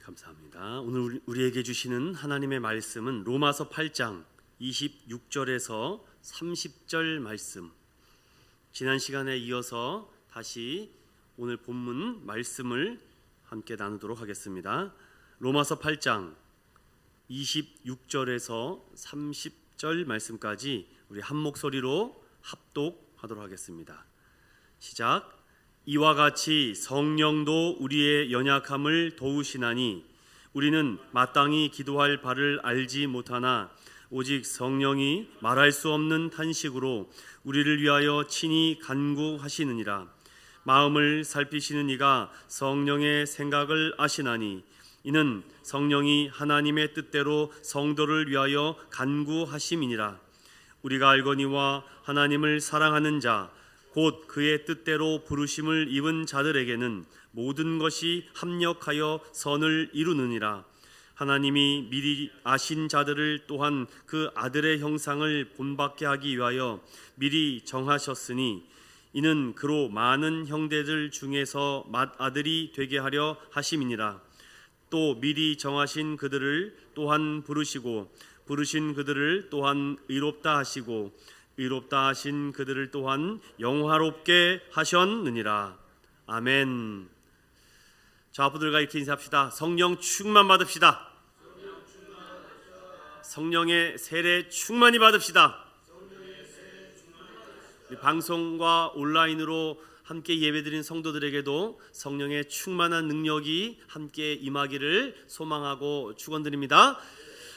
감사합니다. 오늘 우리에게 주시는 하나님의 말씀은 로마서 8장 26절에서 30절 말씀. 지난 시간에 이어서 다시 오늘 본문 말씀을 함께 나누도록 하겠습니다. 로마서 8장 26절에서 30절 말씀까지 우리 한 목소리로 합독하도록 하겠습니다. 시작. 이와 같이 성령도 우리의 연약함을 도우시나니 우리는 마땅히 기도할 바를 알지 못하나 오직 성령이 말할 수 없는 탄식으로 우리를 위하여 친히 간구하시느니라. 마음을 살피시는 이가 성령의 생각을 아시나니 이는 성령이 하나님의 뜻대로 성도를 위하여 간구하심이니라. 우리가 알거니와 하나님을 사랑하는 자 곧 그의 뜻대로 부르심을 입은 자들에게는 모든 것이 합력하여 선을 이루느니라. 하나님이 미리 아신 자들을 또한 그 아들의 형상을 본받게 하기 위하여 미리 정하셨으니 이는 그로 많은 형제들 중에서 맏아들이 되게 하려 하심이니라. 또 미리 정하신 그들을 또한 부르시고 부르신 그들을 또한 의롭다 하시고 의롭다 하신 그들을 또한 영화롭게 하셨느니라. 아멘. 자, 부들과 이렇게 인사합시다. 성령 충만 받읍시다. 성령의 세례 충만히 받읍시다. 방송과 온라인으로 함께 예배드린 성도들에게도 성령의 충만한 능력이 함께 임하기를 소망하고 축원드립니다.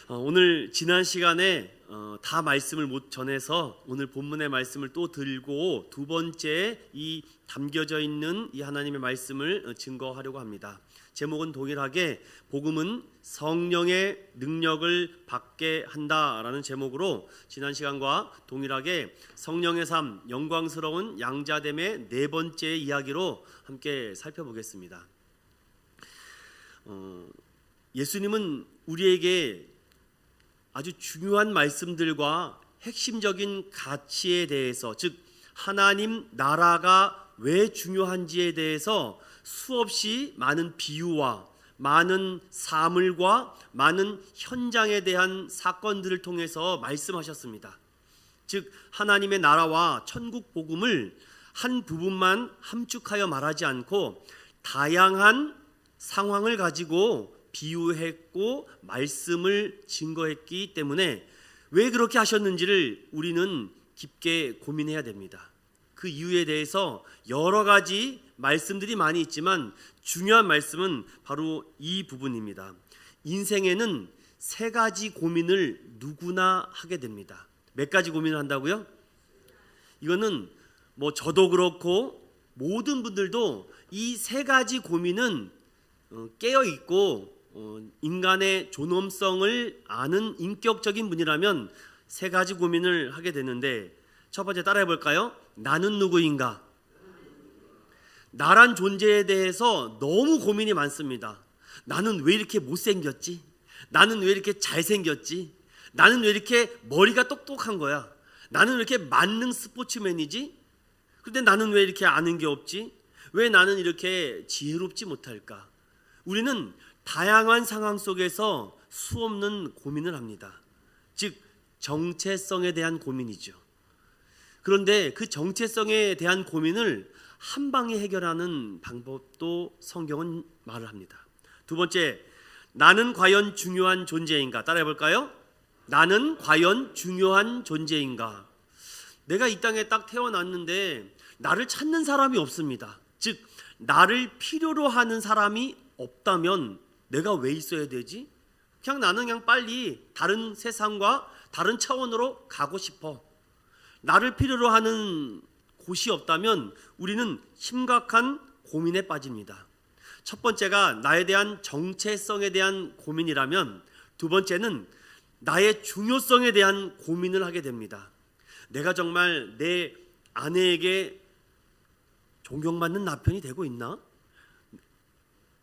오늘 지난 시간에 다 말씀을 못 전해서 오늘 본문의 말씀을 또 들고 두 번째 이 담겨져 있는 이 하나님의 말씀을 증거하려고 합니다. 제목은 동일하게 복음은 성령의 능력을 받게 한다라는 제목으로 지난 시간과 동일하게 성령의 삶, 영광스러운 양자됨의 네 번째 이야기로 함께 살펴보겠습니다. 예수님은 우리에게 아주 중요한 말씀들과 핵심적인 가치에 대해서, 즉 하나님 나라가 왜 중요한지에 대해서 수없이 많은 비유와 많은 사물과 많은 현장에 대한 사건들을 통해서 말씀하셨습니다. 즉 하나님의 나라와 천국 복음을 한 부분만 함축하여 말하지 않고 다양한 상황을 가지고 비유했고 말씀을 증거했기 때문에 왜 그렇게 하셨는지를 우리는 깊게 고민해야 됩니다. 그 이유에 대해서 여러 가지 말씀들이 많이 있지만 중요한 말씀은 바로 이 부분입니다. 인생에는 세 가지 고민을 누구나 하게 됩니다. 몇 가지 고민을 한다고요? 이거는 저도 그렇고 모든 분들도 이 세 가지 고민은 깨어 있고 인간의 존엄성을 아는 인격적인 분이라면 세 가지 고민을 하게 되는데, 첫 번째 따라해 볼까요? 나는 누구인가? 나란 존재에 대해서 너무 고민이 많습니다. 나는 왜 이렇게 못생겼지? 나는 왜 이렇게 잘생겼지? 나는 왜 이렇게 머리가 똑똑한 거야? 나는 왜 이렇게 만능 스포츠맨이지? 근데 나는 왜 이렇게 아는 게 없지? 왜 나는 이렇게 지혜롭지 못할까? 우리는 다양한 상황 속에서 수없는 고민을 합니다. 즉 정체성에 대한 고민이죠. 그런데 그 정체성에 대한 고민을 한 방에 해결하는 방법도 성경은 말을 합니다. 두 번째, 나는 과연 중요한 존재인가? 따라해 볼까요? 나는 과연 중요한 존재인가? 내가 이 땅에 딱 태어났는데 나를 찾는 사람이 없습니다. 즉 나를 필요로 하는 사람이 없다면 내가 왜 있어야 되지? 나는 그냥 빨리 다른 세상과 다른 차원으로 가고 싶어. 나를 필요로 하는 곳이 없다면 우리는 심각한 고민에 빠집니다. 첫 번째가 나에 대한 정체성에 대한 고민이라면, 두 번째는 나의 중요성에 대한 고민을 하게 됩니다. 내가 정말 내 아내에게 존경받는 남편이 되고 있나?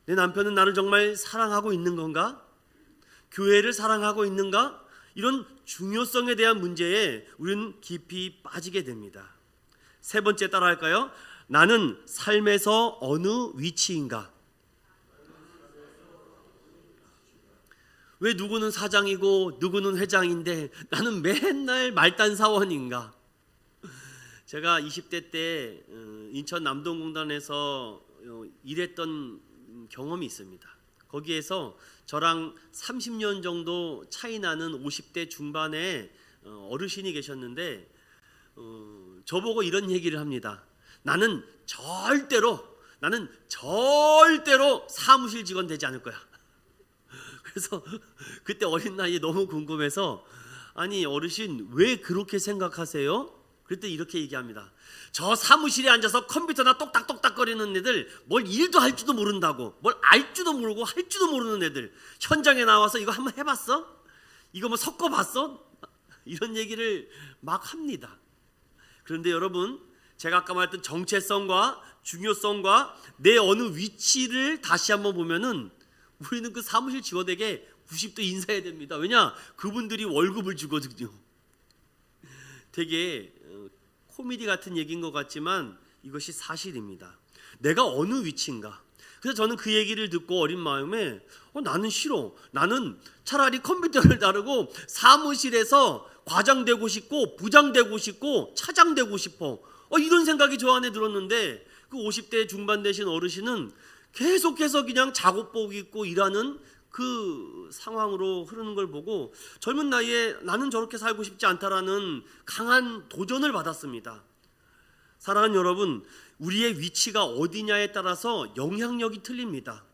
내 남편은 나를 정말 사랑하고 있는 건가? 교회를 사랑하고 있는가? 이런 중요성에 대한 문제에 우리는 깊이 빠지게 됩니다. 세 번째 따라할까요? 나는 삶에서 어느 위치인가? 왜 누구는 사장이고 누구는 회장인데 나는 맨날 말단 사원인가? 제가 20대 때 인천 남동공단에서 일했던 경험이 있습니다. 거기에서 저랑 30년 정도 차이 나는 50대 중반의 어르신이 계셨는데 저보고 이런 얘기를 합니다. 나는 절대로 사무실 직원 되지 않을 거야. 그래서 그때 어린 나이에 너무 궁금해서 아니 어르신 왜 그렇게 생각하세요? 그때 이렇게 얘기합니다. 저 사무실에 앉아서 컴퓨터나 똑딱똑딱거리는 애들 뭘 일도 할 줄도 모른다고, 뭘 알 줄도 모르고 할 줄도 모르는 애들 현장에 나와서 이거 한번 해봤어? 이거 뭐 섞어봤어? 이런 얘기를 막 합니다. 그런데 여러분, 제가 아까 말했던 정체성과 중요성과 내 어느 위치를 다시 한번 보면은 우리는 그 사무실 직원에게 90도 인사해야 됩니다. 왜냐? 그분들이 월급을 주거든요. 되게 코미디 같은 얘기인 것 같지만 이것이 사실입니다. 내가 어느 위치인가? 그래서 저는 그 얘기를 듣고 어린 마음에 나는 싫어. 나는 차라리 컴퓨터를 다루고 사무실에서 과장 되고 싶고 부장 되고 싶고 차장 되고 싶어. 이런 생각이 저 안에 들었는데 그 50대 중반 되신 어르신은 계속해서 그냥 작업복 입고 일하는 그 상황으로 흐르는 걸 보고 젊은 나이에 나는 저렇게 살고 싶지 않다라는 강한 도전을 받았습니다. 사랑하는 여러분, 우리의 위치가 어디냐에 따라서 영향력이 틀립니다.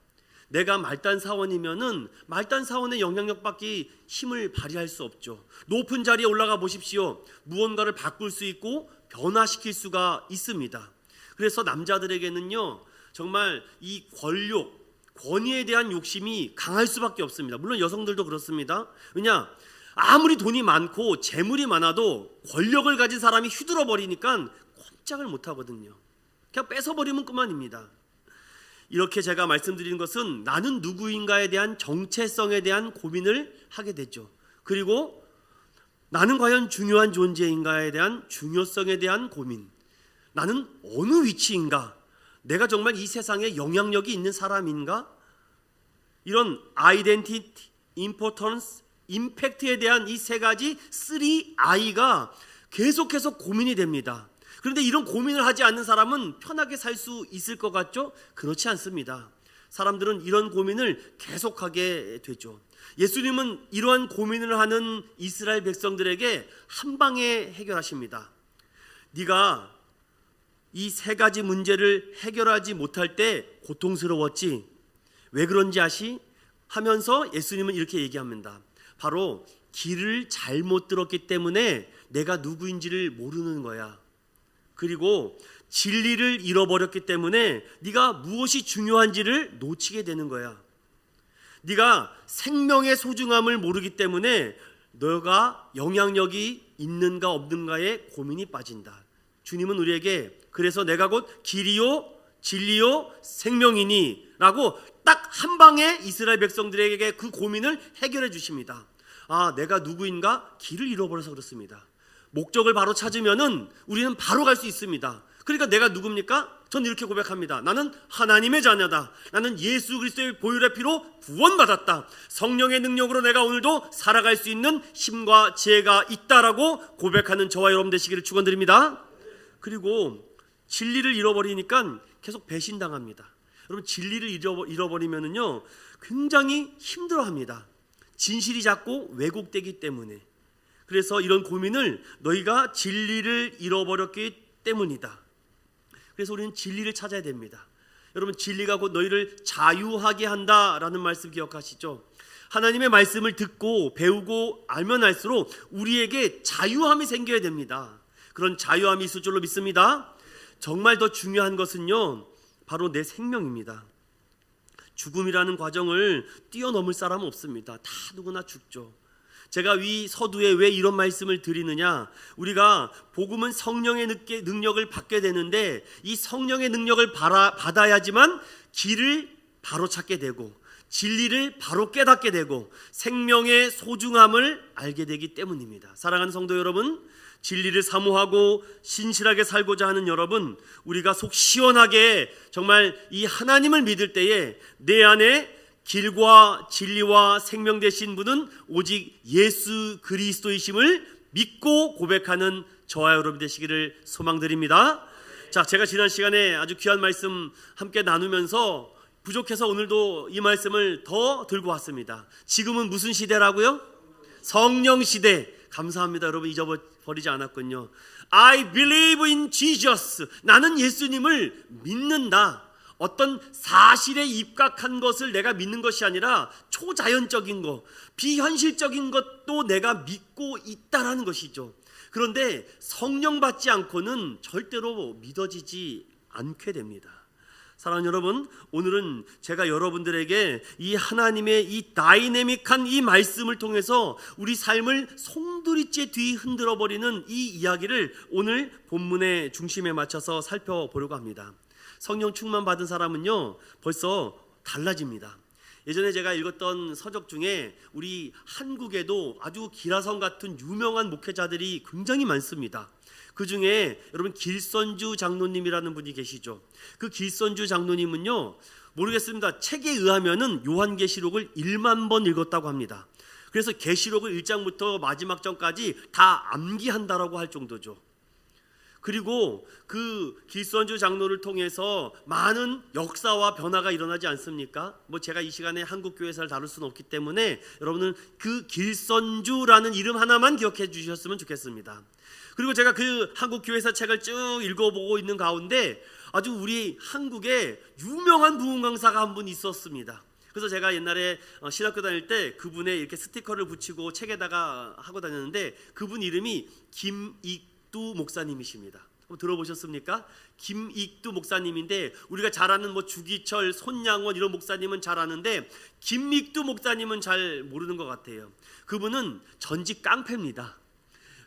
내가 말단 사원이면은 말단 사원의 영향력밖에 힘을 발휘할 수 없죠. 높은 자리에 올라가 보십시오. 무언가를 바꿀 수 있고 변화시킬 수가 있습니다. 그래서 남자들에게는요, 정말 이 권위에 대한 욕심이 강할 수밖에 없습니다. 물론 여성들도 그렇습니다. 왜냐? 아무리 돈이 많고 재물이 많아도 권력을 가진 사람이 휘둘러 버리니까 꼼짝을 못 하거든요. 그냥 뺏어버리면 그만입니다. 이렇게 제가 말씀드리는 것은 나는 누구인가에 대한 정체성에 대한 고민을 하게 되죠. 그리고 나는 과연 중요한 존재인가에 대한 중요성에 대한 고민. 나는 어느 위치인가? 내가 정말 이 세상에 영향력이 있는 사람인가? 이런 아이덴티티, 임포턴스, 임팩트에 대한 이 세 가지 3I가 계속해서 고민이 됩니다. 그런데 이런 고민을 하지 않는 사람은 편하게 살 수 있을 것 같죠? 그렇지 않습니다. 사람들은 이런 고민을 계속하게 되죠. 예수님은 이러한 고민을 하는 이스라엘 백성들에게 한 방에 해결하십니다. 네가 이 세 가지 문제를 해결하지 못할 때 고통스러웠지? 왜 그런지 아시? 하면서 예수님은 이렇게 얘기합니다. 바로 길을 잘못 들었기 때문에 내가 누구인지를 모르는 거야. 그리고 진리를 잃어버렸기 때문에 네가 무엇이 중요한지를 놓치게 되는 거야. 네가 생명의 소중함을 모르기 때문에 너가 영향력이 있는가 없는가에 고민이 빠진다. 주님은 우리에게 그래서 내가 곧 길이요 진리요 생명이니 라고 딱 한 방에 이스라엘 백성들에게 그 고민을 해결해 주십니다. 내가 누구인가? 길을 잃어버려서 그렇습니다. 목적을 바로 찾으면은 우리는 바로 갈 수 있습니다. 그러니까 내가 누굽니까? 전 이렇게 고백합니다. 나는 하나님의 자녀다. 나는 예수 그리스도의 보혈의 피로 구원받았다. 성령의 능력으로 내가 오늘도 살아갈 수 있는 힘과 지혜가 있다라고 고백하는 저와 여러분 되시기를 축원드립니다. 그리고 진리를 잃어버리니까 계속 배신당합니다. 여러분, 진리를 잃어버리면은요 굉장히 힘들어합니다. 진실이 자꾸 왜곡되기 때문에. 그래서 이런 고민을 너희가 진리를 잃어버렸기 때문이다. 그래서 우리는 진리를 찾아야 됩니다. 여러분, 진리가 곧 너희를 자유하게 한다라는 말씀 기억하시죠? 하나님의 말씀을 듣고 배우고 알면 알수록 우리에게 자유함이 생겨야 됩니다. 그런 자유함이 있을 줄로 믿습니다. 정말 더 중요한 것은요 바로 내 생명입니다. 죽음이라는 과정을 뛰어넘을 사람은 없습니다. 다 누구나 죽죠. 제가 이 서두에 왜 이런 말씀을 드리느냐, 우리가 복음은 성령의 능력을 받게 되는데 이 성령의 능력을 받아야지만 길을 바로 찾게 되고 진리를 바로 깨닫게 되고 생명의 소중함을 알게 되기 때문입니다. 사랑하는 성도 여러분, 진리를 사모하고 신실하게 살고자 하는 여러분, 우리가 속 시원하게 정말 이 하나님을 믿을 때에 내 안에 길과 진리와 생명 되신 분은 오직 예수 그리스도이심을 믿고 고백하는 저와 여러분 되시기를 소망드립니다. 자, 제가 지난 시간에 아주 귀한 말씀 함께 나누면서 부족해서 오늘도 이 말씀을 더 들고 왔습니다. 지금은 무슨 시대라고요? 성령 시대. 감사합니다. 여러분 잊어버리지 않았군요. I believe in Jesus. 나는 예수님을 믿는다. 어떤 사실에 입각한 것을 내가 믿는 것이 아니라 초자연적인 것, 비현실적인 것도 내가 믿고 있다라는 것이죠. 그런데 성령 받지 않고는 절대로 믿어지지 않게 됩니다. 사랑하는 여러분, 오늘은 제가 여러분들에게 이 하나님의 이 다이내믹한 이 말씀을 통해서 우리 삶을 송두리째 뒤 흔들어 버리는 이 이야기를 오늘 본문의 중심에 맞춰서 살펴보려고 합니다. 성령 충만 받은 사람은요 벌써 달라집니다. 예전에 제가 읽었던 서적 중에 우리 한국에도 아주 기라성 같은 유명한 목회자들이 굉장히 많습니다. 그 중에 여러분 길선주 장로님이라는 분이 계시죠. 그 길선주 장로님은요 모르겠습니다. 책에 의하면은 요한계시록을 1만 번 읽었다고 합니다. 그래서 계시록을 1장부터 마지막 장까지 다 암기한다라고 할 정도죠. 그리고 그 길선주 장로를 통해서 많은 역사와 변화가 일어나지 않습니까? 제가 이 시간에 한국교회사를 다룰 수는 없기 때문에 여러분은 그 길선주라는 이름 하나만 기억해 주셨으면 좋겠습니다. 그리고 제가 그 한국교회사 책을 쭉 읽어보고 있는 가운데 아주 우리 한국에 유명한 부흥 강사가 한 분 있었습니다. 그래서 제가 옛날에 신학교 다닐 때 그분의 이렇게 스티커를 붙이고 책에다가 하고 다녔는데 그분 이름이 김익두 목사님이십니다. 한번 들어보셨습니까? 김익두 목사님인데 우리가 잘 아는 주기철, 손양원 이런 목사님은 잘 아는데 김익두 목사님은 잘 모르는 것 같아요. 그분은 전직 깡패입니다.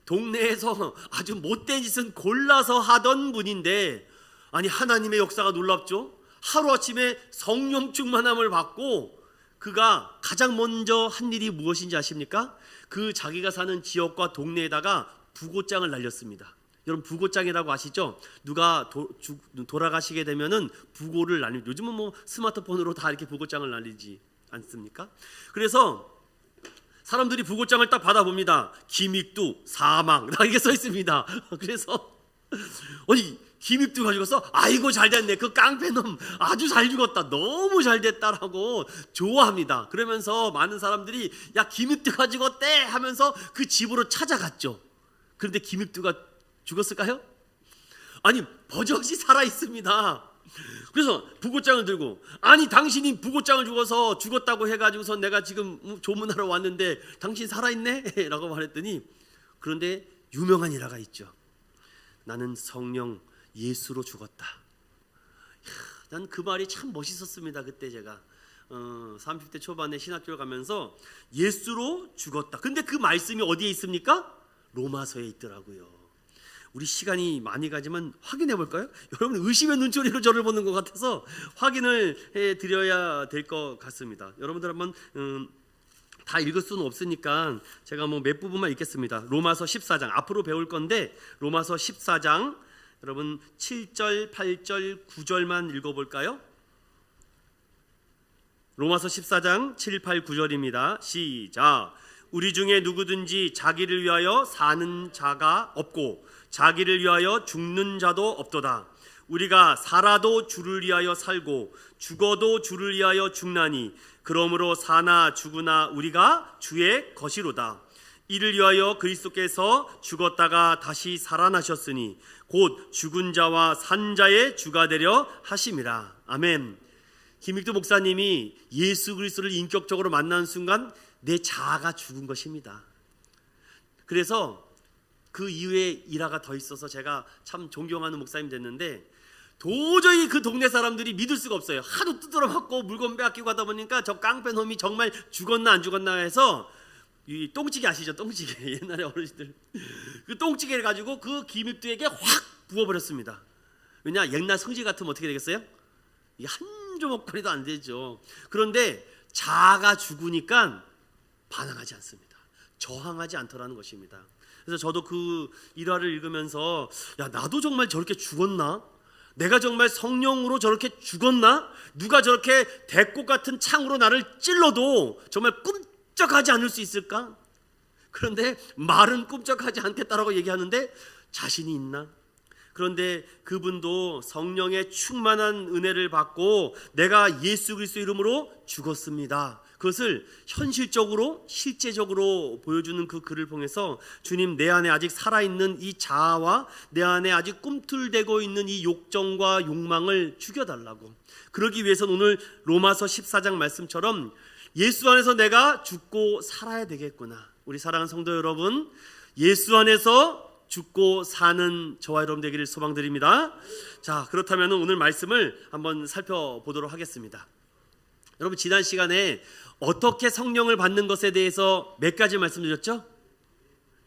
동네에서 아주 못된 짓은 골라서 하던 분인데 아니 하나님의 역사가 놀랍죠. 하루아침에 성령 충만함을 받고 그가 가장 먼저 한 일이 무엇인지 아십니까? 그 자기가 사는 지역과 동네에다가 부고장을 날렸습니다. 여러분 부고장이라고 아시죠? 누가 돌아가시게 되면은 부고를 날립니다. 요즘은 스마트폰으로 다 이렇게 부고장을 날리지 않습니까? 그래서 사람들이 부고장을 딱 받아봅니다. 김익두 사망 이렇게 써 있습니다. 그래서 아니 김익두 가지고서 아이고 잘됐네, 그 깡패놈 아주 잘 죽었다, 너무 잘됐다라고 좋아합니다. 그러면서 많은 사람들이 야 김익두가 죽었대 하면서 그 집으로 찾아갔죠. 그런데 김익두가 죽었을까요? 아니 버젓이 살아 있습니다. 그래서 부고장을 들고 아니 당신이 부고장을 죽어서 죽었다고 해가지고서 내가 지금 조문하러 왔는데 당신 살아있네? 라고 말했더니 그런데 유명한 일화가 있죠. 나는 성령 예수로 죽었다. 난 그 말이 참 멋있었습니다. 그때 제가 30대 초반에 신학교를 가면서 예수로 죽었다. 근데 그 말씀이 어디에 있습니까? 로마서에 있더라고요. 우리 시간이 많이 가지만 확인해 볼까요? 여러분 의심의 눈초리로 저를 보는 것 같아서 확인을 해 드려야 될 것 같습니다. 여러분들 한번 다 읽을 수는 없으니까 제가 몇 부분만 읽겠습니다. 로마서 14장 앞으로 배울 건데 로마서 14장 여러분 7절, 8절, 9절만 읽어볼까요? 로마서 14장 7, 8, 9절입니다. 시작. 우리 중에 누구든지 자기를 위하여 사는 자가 없고 자기를 위하여 죽는 자도 없도다. 우리가 살아도 주를 위하여 살고 죽어도 주를 위하여 죽나니 그러므로 사나 죽으나 우리가 주의 것이로다. 이를 위하여 그리스도께서 죽었다가 다시 살아나셨으니 곧 죽은 자와 산 자의 주가 되려 하심이라. 아멘. 김익두 목사님이 예수 그리스도를 인격적으로 만난 순간 내 자아가 죽은 것입니다. 그래서 그 이후에 일화가 더 있어서 제가 참 존경하는 목사님 됐는데 도저히 그 동네 사람들이 믿을 수가 없어요. 하도 두드러 맞고 물건 빼앗기고 하다 보니까 저 깡패놈이 정말 죽었나 안 죽었나 해서 이 똥찌개 아시죠? 똥찌개 옛날에 어르신들 그 똥찌개를 가지고 그 김익두에게 확 부어버렸습니다. 왜냐 옛날 성질 같으면 어떻게 되겠어요? 이게 한 조목거리도 안 되죠. 그런데 자아가 죽으니까 반항하지 않습니다. 저항하지 않더라는 것입니다. 그래서 저도 그 일화를 읽으면서 야 나도 정말 저렇게 죽었나? 내가 정말 성령으로 저렇게 죽었나? 누가 저렇게 대꽃 같은 창으로 나를 찔러도 정말 꿈쩍하지 않을 수 있을까? 그런데 말은 꿈쩍하지 않겠다라고 얘기하는데 자신이 있나? 그런데 그분도 성령의 충만한 은혜를 받고 내가 예수 그리스도 이름으로 죽었습니다. 그것을 현실적으로 실제적으로 보여주는 그 글을 통해서 주님, 내 안에 아직 살아있는 이 자아와 내 안에 아직 꿈틀대고 있는 이 욕정과 욕망을 죽여달라고. 그러기 위해서는 오늘 로마서 14장 말씀처럼 예수 안에서 내가 죽고 살아야 되겠구나. 우리 사랑하는 성도 여러분, 예수 안에서 죽고 사는 저와 여러분 되기를 소망드립니다. 자, 그렇다면 오늘 말씀을 한번 살펴보도록 하겠습니다. 여러분, 지난 시간에 어떻게 성령을 받는 것에 대해서 몇 가지 말씀드렸죠?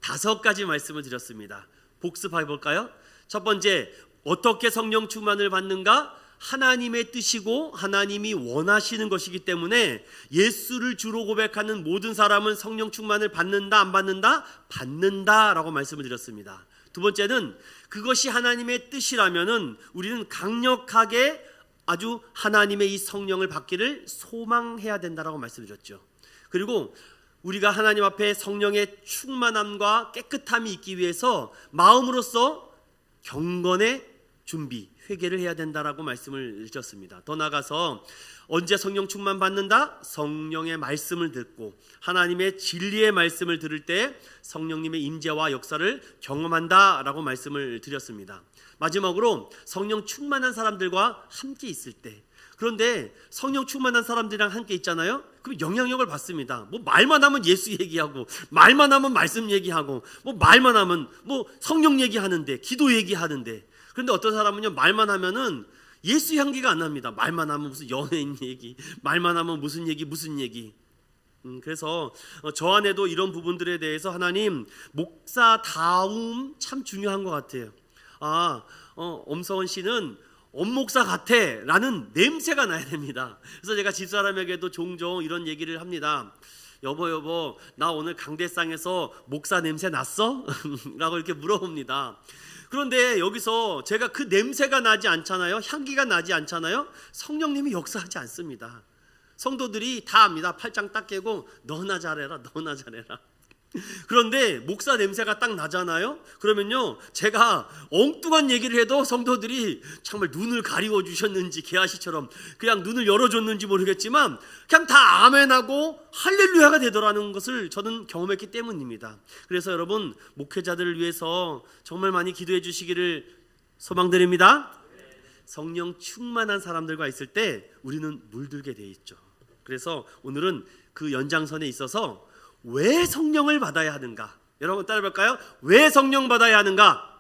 5가지 말씀을 드렸습니다. 복습해 볼까요? 첫 번째, 어떻게 성령 충만을 받는가? 하나님의 뜻이고 하나님이 원하시는 것이기 때문에 예수를 주로 고백하는 모든 사람은 성령 충만을 받는다, 안 받는다? 받는다라고 말씀을 드렸습니다. 두 번째는 그것이 하나님의 뜻이라면은 우리는 강력하게 아주 하나님의 이 성령을 받기를 소망해야 된다라고 말씀드렸죠. 그리고 우리가 하나님 앞에 성령의 충만함과 깨끗함이 있기 위해서 마음으로써 경건의 준비, 회개를 해야 된다라고 말씀을 드렸습니다. 더 나아가서 언제 성령 충만 받는다? 성령의 말씀을 듣고 하나님의 진리의 말씀을 들을 때 성령님의 임재와 역사를 경험한다라고 말씀을 드렸습니다. 마지막으로 성령 충만한 사람들과 함께 있을 때, 그런데 성령 충만한 사람들이랑 함께 있잖아요. 그럼 영향력을 받습니다. 뭐 말만 하면 예수 얘기하고, 말만 하면 말씀 얘기하고, 뭐 말만 하면 뭐 성령 얘기하는데, 기도 얘기하는데. 그런데 어떤 사람은요, 말만 하면은 예수 향기가 안 납니다. 말만 하면 무슨 연예인 얘기, 말만 하면 무슨 얘기. 그래서 저 안에도 이런 부분들에 대해서 하나님, 목사다움 참 중요한 것 같아요. 엄서원 씨는 엄목사 같아 라는 냄새가 나야 됩니다. 그래서 제가 집사람에게도 종종 이런 얘기를 합니다. 여보 나 오늘 강대상에서 목사 냄새 났어? 라고 이렇게 물어봅니다. 그런데 여기서 제가 그 냄새가 나지 않잖아요. 향기가 나지 않잖아요. 성령님이 역사하지 않습니다. 성도들이 다 압니다. 팔짱 딱 깨고 너나 잘해라. 그런데 목사 냄새가 딱 나잖아요. 그러면요, 제가 엉뚱한 얘기를 해도 성도들이 정말 눈을 가리워 주셨는지 게하시처럼 그냥 눈을 열어줬는지 모르겠지만 그냥 다 아멘하고 할렐루야가 되더라는 것을 저는 경험했기 때문입니다. 그래서 여러분, 목회자들을 위해서 정말 많이 기도해 주시기를 소망드립니다. 성령 충만한 사람들과 있을 때 우리는 물들게 돼 있죠. 그래서 오늘은 그 연장선에 있어서 왜 성령을 받아야 하는가? 여러분 따라해볼까요? 왜 성령 받아야 하는가?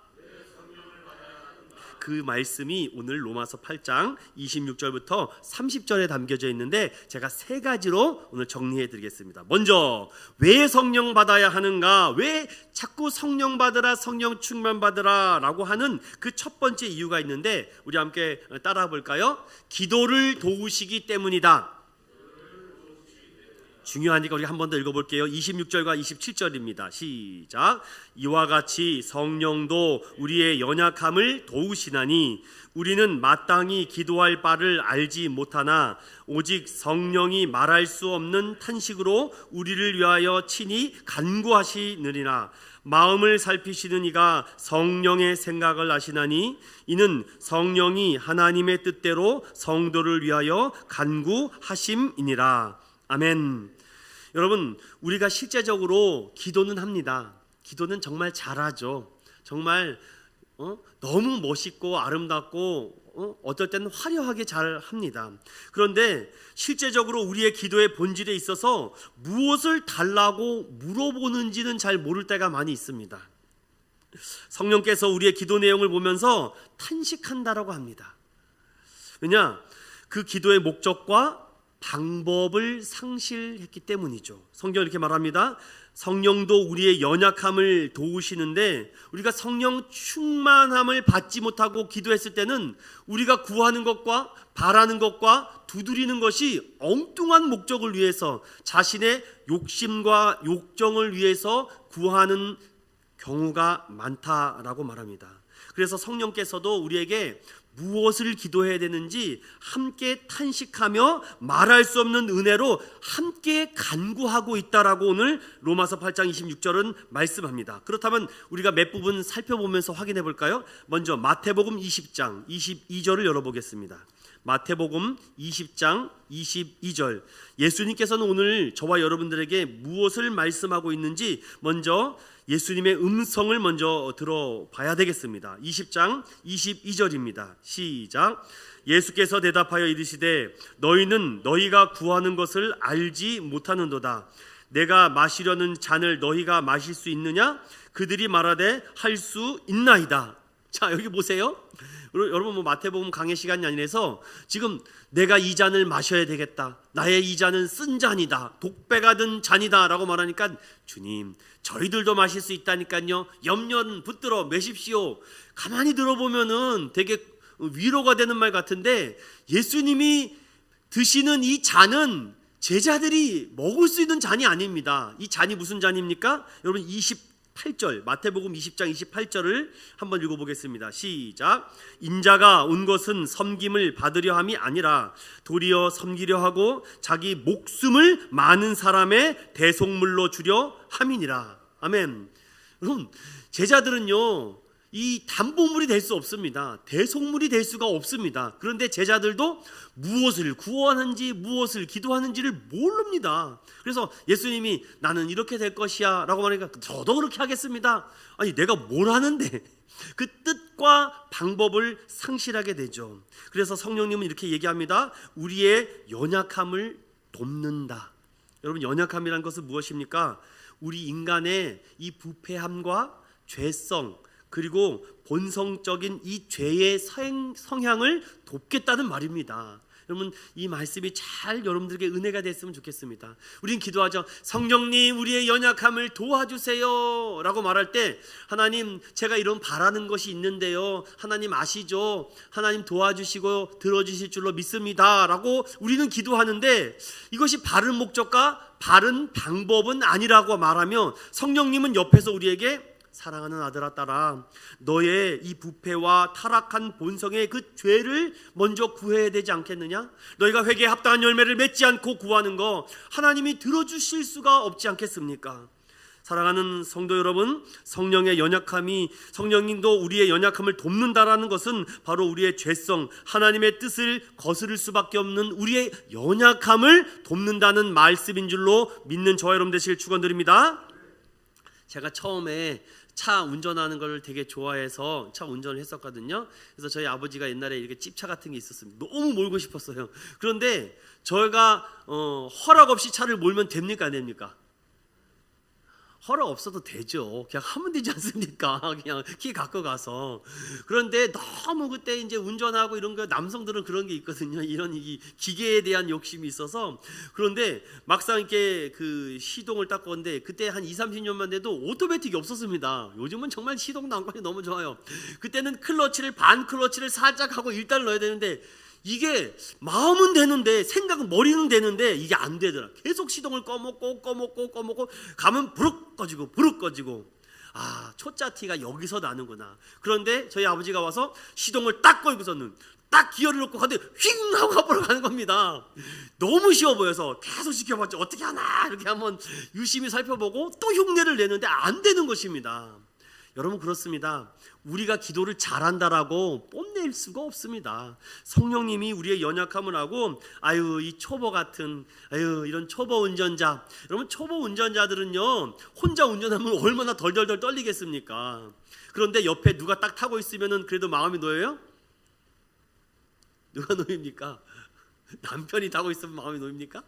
그 말씀이 오늘 로마서 8장 26절부터 30절에 담겨져 있는데 제가 3가지로 오늘 정리해 드리겠습니다. 먼저 왜 성령 받아야 하는가? 왜 자꾸 성령 받으라, 성령 충만 받으라 라고 하는 그 첫 번째 이유가 있는데 우리 함께 따라해 볼까요? 기도를 도우시기 때문이다. 중요하니까 우리 한 번 더 읽어볼게요. 26절과 27절입니다. 시작. 이와 같이 성령도 우리의 연약함을 도우시나니 우리는 마땅히 기도할 바를 알지 못하나 오직 성령이 말할 수 없는 탄식으로 우리를 위하여 친히 간구하시느니라. 마음을 살피시는 이가 성령의 생각을 아시나니 이는 성령이 하나님의 뜻대로 성도를 위하여 간구하심이니라. 아멘. 여러분, 우리가 실제적으로 기도는 합니다. 기도는 정말 잘하죠. 정말 너무 멋있고 아름답고 어떨 때는 화려하게 잘 합니다. 그런데 실제적으로 우리의 기도의 본질에 있어서 무엇을 달라고 물어보는지는 잘 모를 때가 많이 있습니다. 성령께서 우리의 기도 내용을 보면서 탄식한다라고 합니다. 왜냐? 그 기도의 목적과 방법을 상실했기 때문이죠. 성경은 이렇게 말합니다. 성령도 우리의 연약함을 도우시는데 우리가 성령 충만함을 받지 못하고 기도했을 때는 우리가 구하는 것과 바라는 것과 두드리는 것이 엉뚱한 목적을 위해서 자신의 욕심과 욕정을 위해서 구하는 경우가 많다라고 말합니다. 그래서 성령께서도 우리에게 무엇을 기도해야 되는지 함께 탄식하며 말할 수 없는 은혜로 함께 간구하고 있다라고 오늘 로마서 8장 26절은 말씀합니다. 그렇다면 우리가 몇 부분 살펴보면서 확인해 볼까요? 먼저 마태복음 20장 22절을 열어보겠습니다. 마태복음 20장 22절, 예수님께서는 오늘 저와 여러분들에게 무엇을 말씀하고 있는지 먼저 예수님의 음성을 먼저 들어봐야 되겠습니다. 20장 22절입니다. 시작. 예수께서 대답하여 이르시되 너희는 너희가 구하는 것을 알지 못하는도다. 내가 마시려는 잔을 너희가 마실 수 있느냐? 그들이 말하되 할 수 있나이다. 자, 여기 보세요. 여러분 마태복음 강해 시간이 아니라서 지금 내가 이 잔을 마셔야 되겠다, 나의 이 잔은 쓴 잔이다, 독배가 든 잔이다 라고 말하니까 주님 저희들도 마실 수 있다니까요, 염려 붙들어 매십시오. 가만히 들어보면은 되게 위로가 되는 말 같은데, 예수님이 드시는 이 잔은 제자들이 먹을 수 있는 잔이 아닙니다. 이 잔이 무슨 잔입니까? 여러분 28절 마태복음 20장 28절을 한번 읽어보겠습니다. 시작. 인자가 온 것은 섬김을 받으려 함이 아니라 도리어 섬기려 하고 자기 목숨을 많은 사람의 대속물로 주려 함이니라. 아멘. 여러분 제자들은요 이 담보물이 될 수 없습니다. 대속물이 될 수가 없습니다. 그런데 제자들도 무엇을 구하는지 무엇을 기도하는지를 모릅니다. 그래서 예수님이 나는 이렇게 될 것이야 라고 말하니까 저도 그렇게 하겠습니다. 아니 내가 뭘 하는데, 그 뜻과 방법을 상실하게 되죠. 그래서 성령님은 이렇게 얘기합니다. 우리의 연약함을 돕는다. 여러분 연약함이란 것은 무엇입니까? 우리 인간의 이 부패함과 죄성, 그리고 본성적인 이 죄의 성향을 돕겠다는 말입니다. 여러분 이 말씀이 잘 여러분들에게 은혜가 됐으면 좋겠습니다. 우린 기도하죠. 성령님 우리의 연약함을 도와주세요 라고 말할 때, 하나님 제가 이런 바라는 것이 있는데요, 하나님 아시죠? 하나님 도와주시고 들어주실 줄로 믿습니다 라고 우리는 기도하는데, 이것이 바른 목적과 바른 방법은 아니라고 말하며 성령님은 옆에서 우리에게 사랑하는 아들아 딸아, 너의 이 부패와 타락한 본성의 그 죄를 먼저 구해야 되지 않겠느냐? 너희가 회개에 합당한 열매를 맺지 않고 구하는 거 하나님이 들어주실 수가 없지 않겠습니까? 사랑하는 성도 여러분, 성령의 연약함이, 성령님도 우리의 연약함을 돕는다라는 것은 바로 우리의 죄성, 하나님의 뜻을 거스를 수밖에 없는 우리의 연약함을 돕는다는 말씀인 줄로 믿는 저와 여러분 되시길 축원드립니다. 제가 처음에 차 운전하는 걸 되게 좋아해서 차 운전을 했었거든요. 그래서 저희 아버지가 옛날에 이렇게 찝차 같은 게 있었습니다. 너무 몰고 싶었어요. 그런데 저희가 허락 없이 차를 몰면 됩니까 안 됩니까? 허락 없어도 되죠. 그냥 하면 되지 않습니까? 그냥 키 갖고 가서. 그런데 너무 그때 이제 운전하고 이런 거, 남성들은 그런 게 있거든요. 이런 이 기계에 대한 욕심이 있어서. 그런데 막상 이렇게 그 시동을 딱 거는데, 그때 한 20-30년만 돼도 오토매틱이 없었습니다. 요즘은 정말 시동 난관이 너무 좋아요. 그때는 클러치를, 반 클러치를 살짝 하고 일단 넣어야 되는데, 이게 마음은 되는데 생각은, 머리는 되는데 이게 안 되더라. 계속 시동을 꺼먹고 가면 부룩 꺼지고 아, 초짜티가 여기서 나는구나. 그런데 저희 아버지가 와서 시동을 딱 걸고서는 딱 기어를 놓고 가는데 휙 하고 앞으로 가는 겁니다. 너무 쉬워 보여서 계속 지켜봤죠. 어떻게 하나 이렇게 한번 유심히 살펴보고 또 흉내를 내는데 안 되는 것입니다. 여러분 그렇습니다. 우리가 기도를 잘한다라고 뽐낼 수가 없습니다. 성령님이 우리의 연약함을 하고, 아유 이 초보 같은, 아유 이런 초보 운전자. 여러분 초보 운전자들은요 혼자 운전하면 얼마나 덜덜덜 떨리겠습니까? 그런데 옆에 누가 딱 타고 있으면은 그래도 마음이 놓여요? 누가 놓입니까? 남편이 타고 있으면 마음이 놓입니까?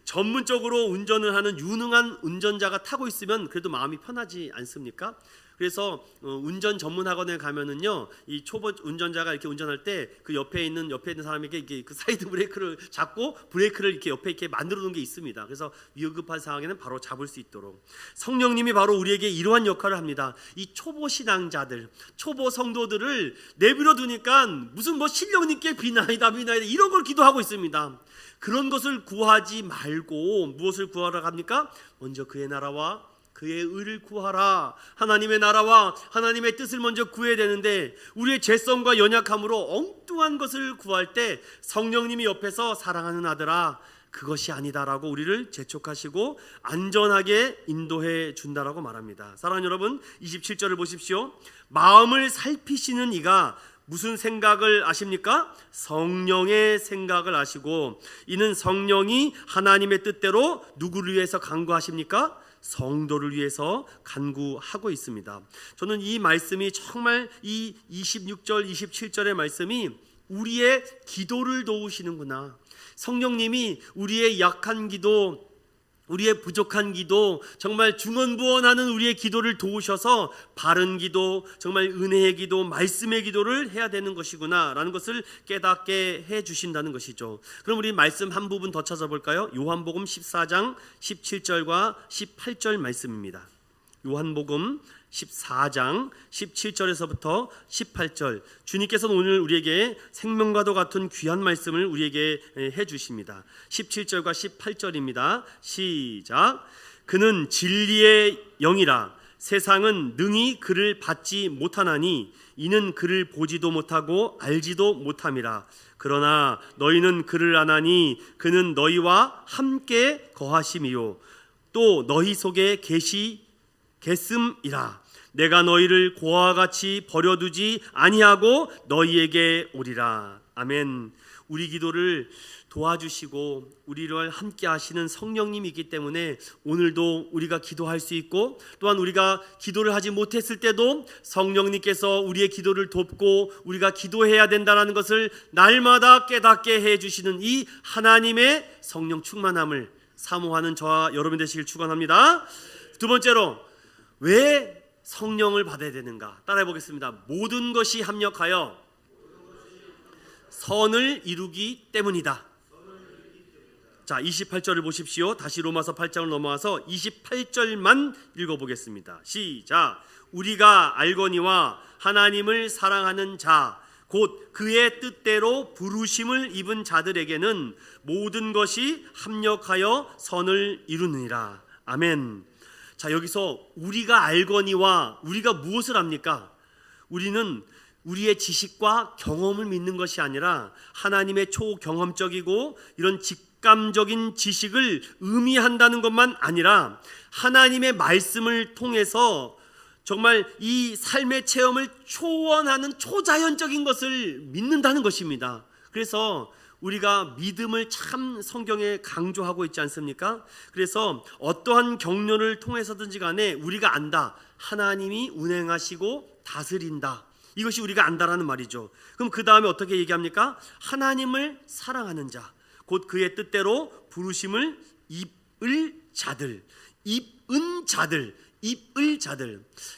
전문적으로 운전을 하는 유능한 운전자가 타고 있으면 그래도 마음이 편하지 않습니까? 그래서 운전 전문 학원에 가면은요, 이 초보 운전자가 이렇게 운전할 때 그 옆에 있는 사람에게 이렇게 그 사이드 브레이크를 잡고 브레이크를 이렇게 옆에 이렇게 만들어 놓은 게 있습니다. 그래서 위급한 상황에는 바로 잡을 수 있도록. 성령님이 바로 우리에게 이러한 역할을 합니다. 이 초보 신앙자들, 초보 성도들을 내버려 두니까 무슨 뭐 신령님께 비나이다 이런 걸 기도하고 있습니다. 그런 것을 구하지 말고 무엇을 구하러 갑니까? 먼저 그의 나라와 그의 의를 구하라. 하나님의 나라와 하나님의 뜻을 먼저 구해야 되는데 우리의 죄성과 연약함으로 엉뚱한 것을 구할 때 성령님이 옆에서 사랑하는 아들아 그것이 아니다라고 우리를 재촉하시고 안전하게 인도해 준다라고 말합니다. 사랑하는 여러분, 27절을 보십시오. 마음을 살피시는 이가 무슨 생각을 아십니까? 성령의 생각을 아시고 이는 성령이 하나님의 뜻대로 누구를 위해서 간구하십니까? 성도를 위해서 간구하고 있습니다. 저는 이 말씀이 정말 이 26절 27절의 말씀이 우리의 기도를 도우시는구나. 성령님이 우리의 약한 기도, 우리의 부족한 기도, 정말 중언부언하는 우리의 기도를 도우셔서 바른 기도, 정말 은혜의 기도, 말씀의 기도를 해야 되는 것이구나 라는 것을 깨닫게 해주신다는 것이죠. 그럼 우리 말씀 한 부분 더 찾아볼까요? 요한복음 14장 17절과 18절 말씀입니다. 요한복음 14장 17절에서부터 18절, 주님께서는 오늘 우리에게 생명과도 같은 귀한 말씀을 우리에게 해주십니다. 17절과 18절입니다. 시작. 그는 진리의 영이라 세상은 능히 그를 받지 못하나니 이는 그를 보지도 못하고 알지도 못함이라. 그러나 너희는 그를 아나니 그는 너희와 함께 거하심이요 또 너희 속에 계심이라. 내가 너희를 고아와 같이 버려두지 아니하고 너희에게 오리라. 아멘. 우리 기도를 도와주시고 우리를 함께 하시는 성령님이 있기 때문에 오늘도 우리가 기도할 수 있고 또한 우리가 기도를 하지 못했을 때도 성령님께서 우리의 기도를 돕고 우리가 기도해야 된다는 것을 날마다 깨닫게 해주시는 이 하나님의 성령 충만함을 사모하는 저와 여러분 되시길 축원합니다. 두 번째로 왜 성령을 받아야 되는가? 따라해 보겠습니다. 모든 것이 합력하여 선을 이루기 때문이다. 자, 28절을 보십시오. 다시 로마서 8장을 넘어와서 28절만 읽어보겠습니다. 시작. 우리가 알거니와 하나님을 사랑하는 자 곧 그의 뜻대로 부르심을 입은 자들에게는 모든 것이 합력하여 선을 이루느니라. 아멘. 자, 여기서 우리가 알거니와 우리가 무엇을 압니까? 우리는 우리의 지식과 경험을 믿는 것이 아니라 하나님의 초경험적이고 이런 직감적인 지식을 의미한다는 것만 아니라 하나님의 말씀을 통해서 정말 이 삶의 체험을 초월하는 초자연적인 것을 믿는다는 것입니다. 그래서 우리가 믿음을 참 성경에 강조하고 있지 않습니까? 그래서 어떠한 경륜을 통해서든지 간에 우리가 안다. 하나님이 운행하시고 다스린다. 이것이 우리가 안다라는 말이죠. 그럼 그 다음에 어떻게 얘기합니까? 하나님을 사랑하는 자, 곧 그의 뜻대로 부르심을 입을 자들, 입은 자들.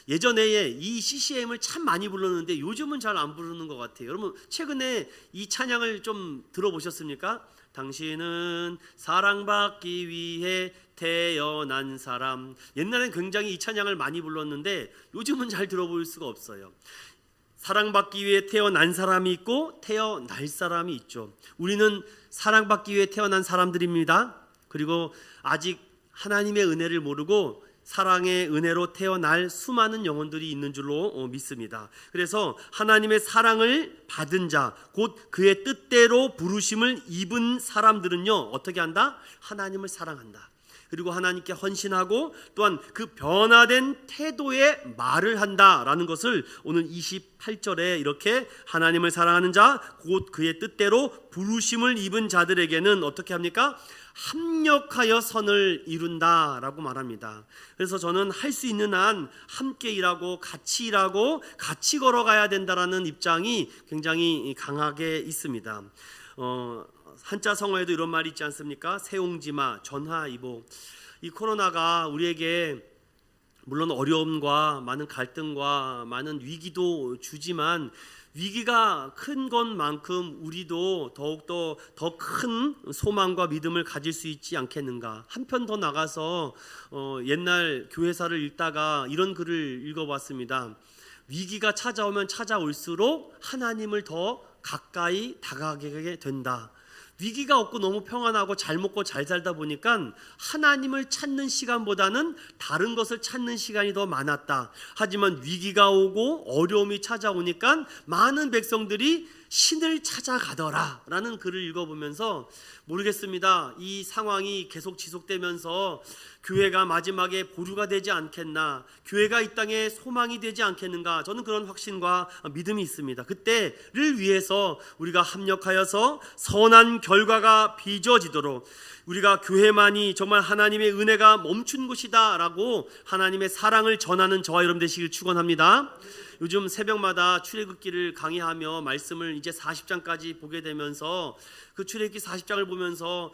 예전에 이 CCM을 참 많이 불렀는데 요즘은 잘 안 부르는 것 같아요. 여러분 최근에 이 찬양을 좀 들어보셨습니까? 당신은 사랑받기 위해 태어난 사람. 옛날엔 굉장히 이 찬양을 많이 불렀는데 요즘은 잘 들어볼 수가 없어요. 사랑받기 위해 태어난 사람이 있고 태어날 사람이 있죠. 우리는 사랑받기 위해 태어난 사람들입니다. 그리고 아직 하나님의 은혜를 모르고 사랑의 은혜로 태어날 수많은 영혼들이 있는 줄로 믿습니다. 그래서 하나님의 사랑을 받은 자, 곧 그의 뜻대로 부르심을 입은 사람들은요 어떻게 한다? 하나님을 사랑한다. 그리고 하나님께 헌신하고 또한 그 변화된 태도의 말을 한다라는 것을 오늘 28절에 이렇게 하나님을 사랑하는 자, 곧 그의 뜻대로 부르심을 입은 자들에게는 어떻게 합니까? 합력하여 선을 이룬다라고 말합니다. 그래서 저는 할 수 있는 한 함께 일하고 같이 같이 걸어가야 된다라는 입장이 굉장히 강하게 있습니다. 한자 성어에도 이런 말이 있지 않습니까? 세옹지마 전하이보. 이 코로나가 우리에게 물론 어려움과 많은 갈등과 많은 위기도 주지만 위기가 큰 것만큼 우리도 더욱더 더 큰 소망과 믿음을 가질 수 있지 않겠는가. 한편 더 나가서 옛날 교회사를 읽다가 이런 글을 읽어봤습니다. 위기가 찾아오면 찾아올수록 하나님을 더 가까이 다가가게 된다. 위기가 없고 너무 평안하고 잘 먹고 잘 살다 보니까 하나님을 찾는 시간보다는 다른 것을 찾는 시간이 더 많았다. 하지만 위기가 오고 어려움이 찾아오니까 많은 백성들이 신을 찾아가더라 라는 글을 읽어보면서 모르겠습니다. 이 상황이 계속 지속되면서 교회가 마지막에 보류가 되지 않겠나, 교회가 이 땅에 소망이 되지 않겠는가, 저는 그런 확신과 믿음이 있습니다. 그때를 위해서 우리가 합력하여서 선한 결과가 빚어지도록 우리가 교회만이 정말 하나님의 은혜가 멈춘 곳이다 라고 하나님의 사랑을 전하는 저와 여러분 되시길 축원합니다. 요즘 새벽마다 출애굽기를 강의하며 말씀을 이제 40장까지 보게 되면서 그 출애굽기 40장을 보면서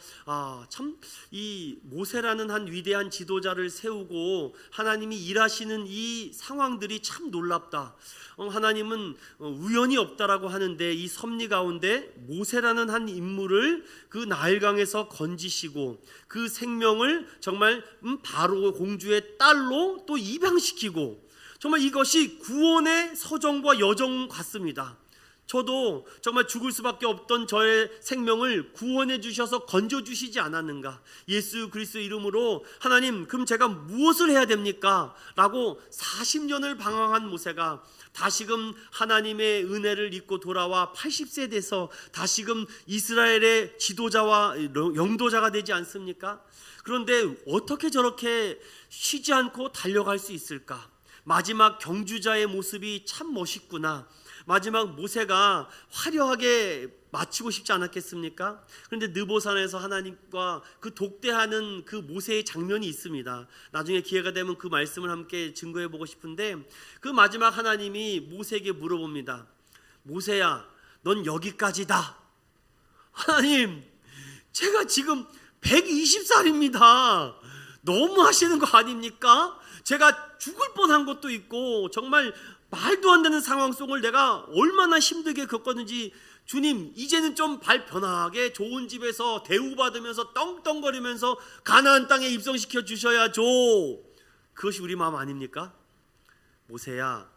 참 이 모세라는 한 위대한 지도자를 세우고 하나님이 일하시는 이 상황들이 참 놀랍다. 하나님은 우연이 없다라고 하는데 이 섭리 가운데 모세라는 한 인물을 그 나일강에서 건지시고 그 생명을 정말 바로 공주의 딸로 또 입양시키고 정말 이것이 구원의 서정과 여정 같습니다. 저도 정말 죽을 수밖에 없던 저의 생명을 구원해 주셔서 건져 주시지 않았는가. 예수 그리스도의 이름으로 하나님 그럼 제가 무엇을 해야 됩니까? 라고 40년을 방황한 모세가 다시금 하나님의 은혜를 입고 돌아와 80세 돼서 다시금 이스라엘의 지도자와 영도자가 되지 않습니까? 그런데 어떻게 저렇게 쉬지 않고 달려갈 수 있을까? 마지막 경주자의 모습이 참 멋있구나. 마지막 모세가 화려하게 마치고 싶지 않았겠습니까? 그런데 느보산에서 하나님과 그 독대하는 그 모세의 장면이 있습니다. 나중에 기회가 되면 그 말씀을 함께 증거해 보고 싶은데 그 마지막 하나님이 모세에게 물어봅니다. 모세야, 넌 여기까지다. 하나님, 제가 지금 120살입니다. 너무 하시는 거 아닙니까? 제가 죽을 뻔한 것도 있고 정말 말도 안 되는 상황 속을 내가 얼마나 힘들게 겪었는지 주님 이제는 좀 발 편하게 좋은 집에서 대우받으면서 떵떵거리면서 가나안 땅에 입성시켜 주셔야죠. 그것이 우리 마음 아닙니까? 모세야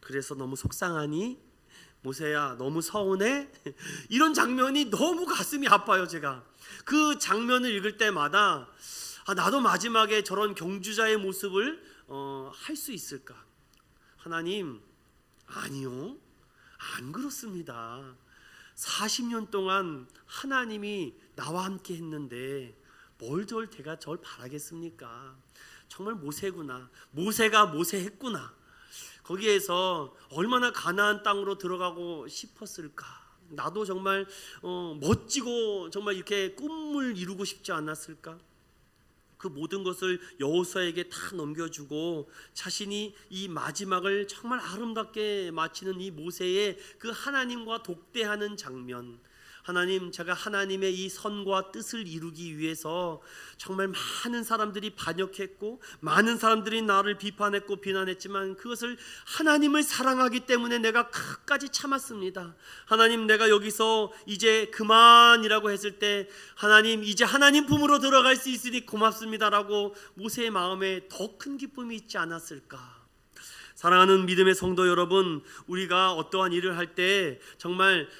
그래서 너무 속상하니? 모세야 너무 서운해? 이런 장면이 너무 가슴이 아파요. 제가 그 장면을 읽을 때마다 나도 마지막에 저런 경주자의 모습을 할 수 있을까? 하나님, 아니요, 안 그렇습니다. 40년 동안 하나님이 나와 함께 했는데 뭘 제가 절 바라겠습니까? 정말 모세구나. 모세가 모세했구나. 거기에서 얼마나 가나안 땅으로 들어가고 싶었을까? 나도 정말 멋지고 정말 이렇게 꿈을 이루고 싶지 않았을까? 그 모든 것을 여호수아에게 다 넘겨주고 자신이 이 마지막을 정말 아름답게 마치는 이 모세의 그 하나님과 독대하는 장면. 하나님, 제가 하나님의 이 선과 뜻을 이루기 위해서 정말 많은 사람들이 반역했고 많은 사람들이 나를 비판했고 비난했지만 그것을 하나님을 사랑하기 때문에 내가 끝까지 참았습니다. 하나님, 내가 여기서 이제 그만이라고 했을 때 하나님 이제 하나님 품으로 들어갈 수 있으니 고맙습니다라고 모세의 마음에 더 큰 기쁨이 있지 않았을까? 사랑하는 믿음의 성도 여러분, 우리가 어떠한 일을 할 때 정말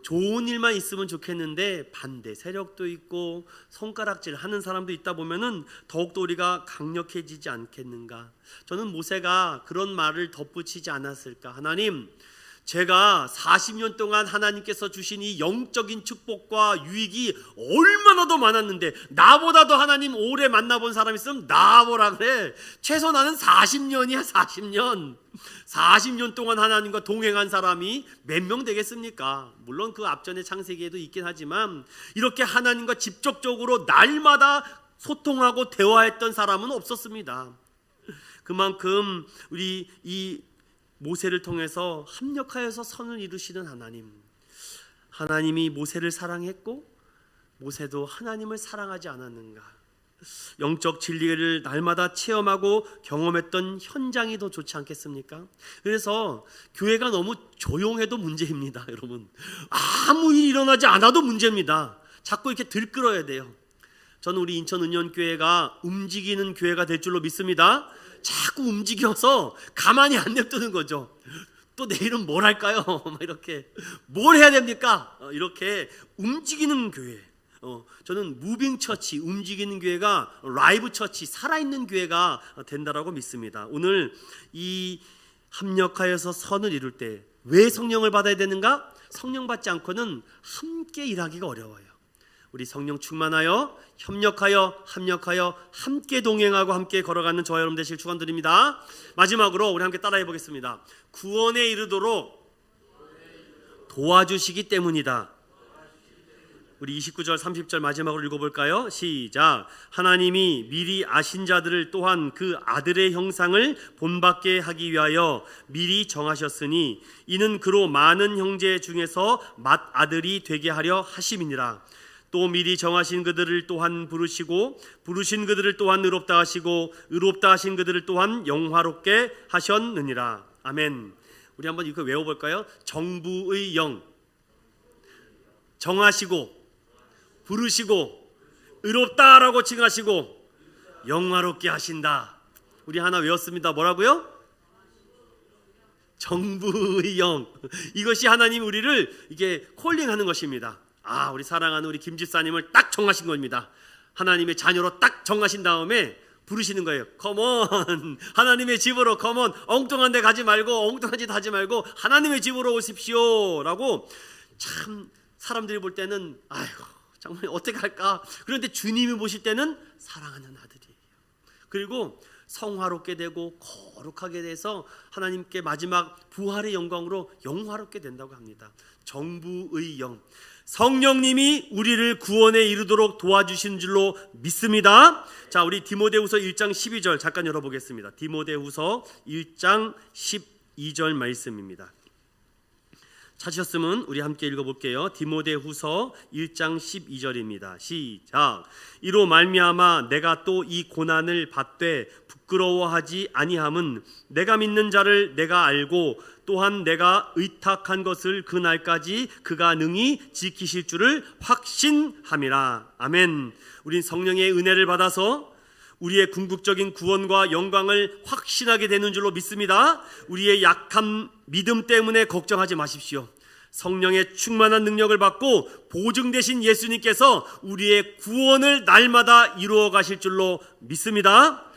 좋은 일만 있으면 좋겠는데 반대 세력도 있고 손가락질 하는 사람도 있다 보면은 더욱더 우리가 강력해지지 않겠는가? 저는 모세가 그런 말을 덧붙이지 않았을까? 하나님, 제가 40년 동안 하나님께서 주신 이 영적인 축복과 유익이 얼마나 더 많았는데 나보다도 하나님 오래 만나본 사람 있으면 나보라 그래. 최소 나는 40년이야 40년. 40년 동안 하나님과 동행한 사람이 몇 명 되겠습니까? 물론 그 앞전에 창세기에도 있긴 하지만 이렇게 하나님과 직접적으로 날마다 소통하고 대화했던 사람은 없었습니다. 그만큼 우리 이 모세를 통해서 합력하여서 선을 이루시는 하나님, 하나님이 모세를 사랑했고 모세도 하나님을 사랑하지 않았는가? 영적 진리를 날마다 체험하고 경험했던 현장이 더 좋지 않겠습니까? 그래서 교회가 너무 조용해도 문제입니다. 여러분, 아무 일이 일어나지 않아도 문제입니다. 자꾸 이렇게 들끓어야 돼요. 저는 우리 인천은연교회가 움직이는 교회가 될 줄로 믿습니다. 자꾸 움직여서 가만히 안 냅두는 거죠. 또 내일은 뭘 할까요? 막 이렇게 뭘 해야 됩니까? 이렇게 움직이는 교회. 저는 무빙 처치, 움직이는 교회가 라이브 처치, 살아있는 교회가 된다라고 믿습니다. 오늘 이 합력하여서 선을 이룰 때 왜 성령을 받아야 되는가? 성령 받지 않고는 함께 일하기가 어려워요. 우리 성령 충만하여 협력하여 합력하여 함께 동행하고 함께 걸어가는 저와 여러분 되실 축원드립니다. 마지막으로 우리 함께 따라해 보겠습니다. 구원에 이르도록 도와주시기 때문이다. 우리 29절 30절 마지막으로 읽어볼까요? 시작. 하나님이 미리 아신 자들을 또한 그 아들의 형상을 본받게 하기 위하여 미리 정하셨으니 이는 그로 많은 형제 중에서 맏아들이 되게 하려 하심이니라. 또 미리 정하신 그들을 또한 부르시고 부르신 그들을 또한 의롭다 하시고 의롭다 하신 그들을 또한 영화롭게 하셨느니라. 아멘. 우리 한번 이거 외워볼까요? 정부의 영, 정하시고 부르시고 의롭다라고 칭하시고 영화롭게 하신다. 우리 하나 외웠습니다. 뭐라고요? 정부의 영. 이것이 하나님 우리를 이게 콜링하는 것입니다. 우리 사랑하는 우리 김 집사님을 딱 정하신 겁니다. 하나님의 자녀로 딱 정하신 다음에 부르시는 거예요. 컴온, 하나님의 집으로 컴온. 엉뚱한 데 가지 말고 엉뚱한 짓 하지 말고 하나님의 집으로 오십시오 라고. 참 사람들이 볼 때는 아이고 정말 어떻게 할까? 그런데 주님이 보실 때는 사랑하는 아들이에요. 그리고 성화롭게 되고 거룩하게 돼서 하나님께 마지막 부활의 영광으로 영화롭게 된다고 합니다. 정부의 영, 성령님이 우리를 구원에 이르도록 도와주신 줄로 믿습니다. 자, 우리 디모데후서 1장 12절 잠깐 열어보겠습니다. 디모데후서 1장 12절 말씀입니다. 찾으셨으면 우리 함께 읽어볼게요. 디모데후서 1장 12절입니다. 시작. 이로 말미암아 내가 또 이 고난을 받되 부끄러워하지 아니함은 내가 믿는 자를 내가 알고 또한 내가 의탁한 것을 그 날까지 그가 능히 지키실 줄을 확신함이라. 아멘. 우린 성령의 은혜를 받아서 우리의 궁극적인 구원과 영광을 확신하게 되는 줄로 믿습니다. 우리의 약한 믿음 때문에 걱정하지 마십시오. 성령의 충만한 능력을 받고 보증되신 예수님께서 우리의 구원을 날마다 이루어 가실 줄로 믿습니다.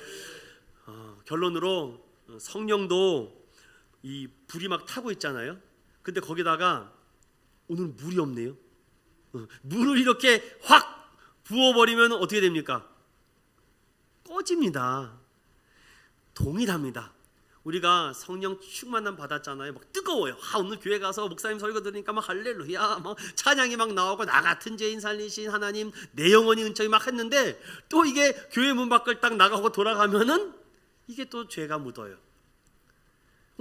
결론으로 성령도 이 불이 막 타고 있잖아요. 근데 거기다가 오늘 물이 없네요. 물을 이렇게 확 부어버리면 어떻게 됩니까? 꺼집니다. 동일합니다. 우리가 성령 충만함 받았잖아요. 막 뜨거워요. 오늘 교회 가서 목사님 설교 들으니까 막 할렐루야, 막 찬양이 막 나오고 나 같은 죄인 살리신 하나님 내 영혼이 은총이 막 했는데 또 이게 교회 문 밖을 딱 나가고 돌아가면은 이게 또 죄가 묻어요.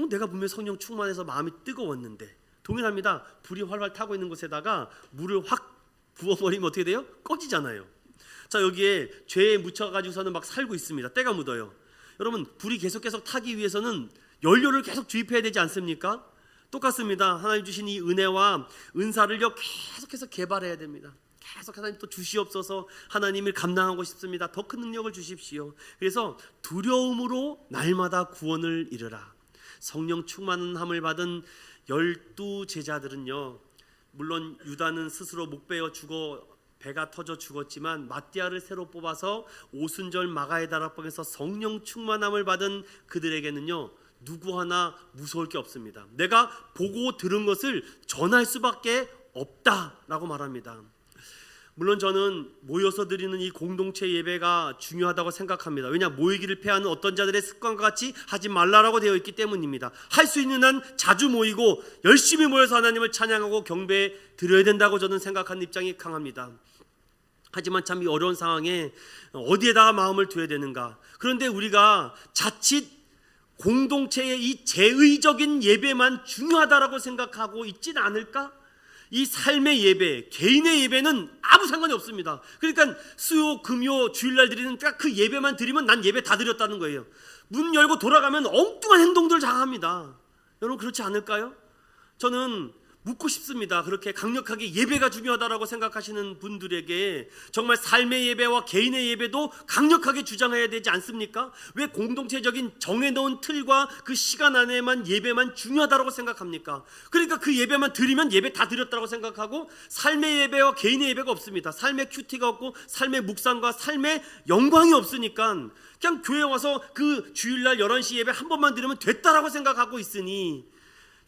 내가 분명 성령 충만해서 마음이 뜨거웠는데. 동일합니다. 불이 활활 타고 있는 곳에다가 물을 확 부어버리면 어떻게 돼요? 꺼지잖아요. 자, 여기에 죄에 묻혀가지고서는 막 살고 있습니다. 때가 묻어요. 여러분, 불이 계속 타기 위해서는 연료를 계속 주입해야 되지 않습니까? 똑같습니다. 하나님 주신 이 은혜와 은사를요 계속해서 개발해야 됩니다. 계속 하나님 또 주시옵소서. 하나님을 감당하고 싶습니다. 더 큰 능력을 주십시오. 그래서 두려움으로 날마다 구원을 이루라. 성령 충만함을 받은 12 제자들은요, 물론 유다는 스스로 목 베어 죽어 배가 터져 죽었지만 마띠아를 새로 뽑아서 오순절 마가의 다락방에서 성령 충만함을 받은 그들에게는요 누구 하나 무서울 게 없습니다. 내가 보고 들은 것을 전할 수밖에 없다라고 말합니다. 물론 저는 모여서 드리는 이 공동체 예배가 중요하다고 생각합니다. 왜냐, 모이기를 패하는 어떤 자들의 습관과 같이 하지 말라라고 되어 있기 때문입니다. 할 수 있는 한 자주 모이고 열심히 모여서 하나님을 찬양하고 경배해 드려야 된다고 저는 생각하는 입장이 강합니다. 하지만 참 이 어려운 상황에 어디에다가 마음을 두어야 되는가? 그런데 우리가 자칫 공동체의 이 제의적인 예배만 중요하다라고 생각하고 있지는 않을까? 이 삶의 예배, 개인의 예배는 아무 상관이 없습니다. 그러니까 수요, 금요, 주일날 드리는 딱 그 예배만 드리면 난 예배 다 드렸다는 거예요. 문 열고 돌아가면 엉뚱한 행동들을 당합니다. 여러분 그렇지 않을까요? 저는 묻고 싶습니다. 그렇게 강력하게 예배가 중요하다라고 생각하시는 분들에게 정말 삶의 예배와 개인의 예배도 강력하게 주장해야 되지 않습니까? 왜 공동체적인 정해놓은 틀과 그 시간 안에만 예배만 중요하다고 생각합니까? 그러니까 그 예배만 드리면 예배 다 드렸다고 생각하고 삶의 예배와 개인의 예배가 없습니다. 삶의 큐티가 없고 삶의 묵상과 삶의 영광이 없으니까 그냥 교회 와서 그 주일날 11시 예배 한 번만 드리면 됐다라고 생각하고 있으니,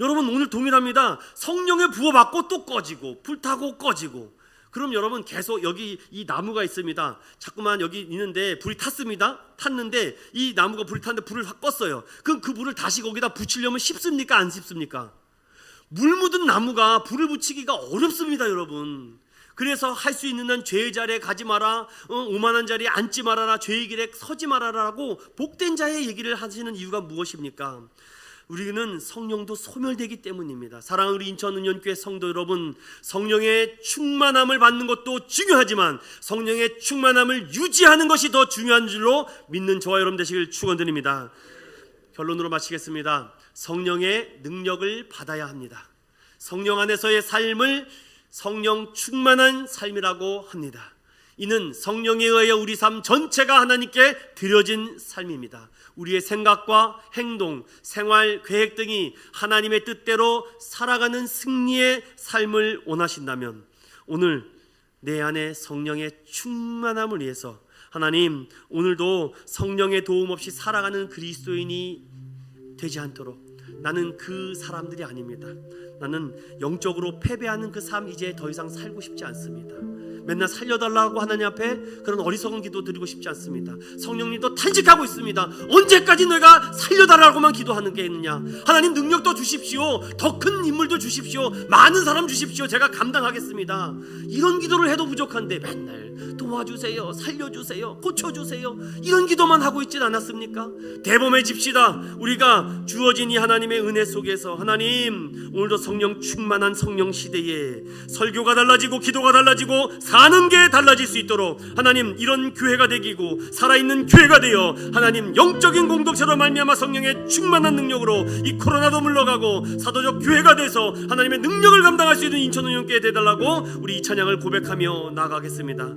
여러분 오늘 동일합니다. 성령의 부어받고 또 꺼지고 불타고 꺼지고. 그럼 여러분 계속 여기 이 나무가 있습니다. 자꾸만 여기 있는데 불이 탔는데 이 나무가 불이 탔는데 불을 확 껐어요. 그럼 그 불을 다시 거기다 붙이려면 쉽습니까? 안 쉽습니까? 물 묻은 나무가 불을 붙이기가 어렵습니다, 여러분. 그래서 할 수 있는 한 죄의 자리에 가지 마라, 오만한 자리에 앉지 말아라, 죄의 길에 서지 말아라라고 복된 자의 얘기를 하시는 이유가 무엇입니까? 우리는 성령도 소멸되기 때문입니다. 사랑하는 우리 인천은연교회 성도 여러분, 성령의 충만함을 받는 것도 중요하지만 성령의 충만함을 유지하는 것이 더 중요한 줄로 믿는 저와 여러분 되시길 축원드립니다. 결론으로 마치겠습니다. 성령의 능력을 받아야 합니다. 성령 안에서의 삶을 성령 충만한 삶이라고 합니다. 이는 성령에 의하여 우리 삶 전체가 하나님께 드려진 삶입니다. 우리의 생각과 행동, 생활, 계획 등이 하나님의 뜻대로 살아가는 승리의 삶을 원하신다면 오늘 내 안에 성령의 충만함을 위해서 하나님, 오늘도 성령의 도움 없이 살아가는 그리스도인이 되지 않도록, 나는 그 사람들이 아닙니다. 나는 영적으로 패배하는 그 삶 이제 더 이상 살고 싶지 않습니다. 맨날 살려달라고 하나님 앞에 그런 어리석은 기도 드리고 싶지 않습니다. 성령님도 탄식하고 있습니다. 언제까지 내가 살려달라고만 기도하는 게 있느냐? 하나님 능력도 주십시오. 더 큰 인물도 주십시오. 많은 사람 주십시오. 제가 감당하겠습니다. 이런 기도를 해도 부족한데 맨날 도와주세요, 살려주세요, 고쳐주세요, 이런 기도만 하고 있진 않았습니까? 대범해집시다. 우리가 주어진 이 하나님의 은혜 속에서 하나님, 오늘도 성령 충만한 성령 시대에 설교가 달라지고 기도가 달라지고 사는 게 달라질 수 있도록 하나님, 이런 교회가 되기고 살아있는 교회가 되어 하나님 영적인 공동체로 말미암아 성령의 충만한 능력으로 이 코로나도 물러가고 사도적 교회가 돼서 하나님의 능력을 감당할 수 있는 인천운영교회 되달라고 우리 이 찬양을 고백하며 나가겠습니다.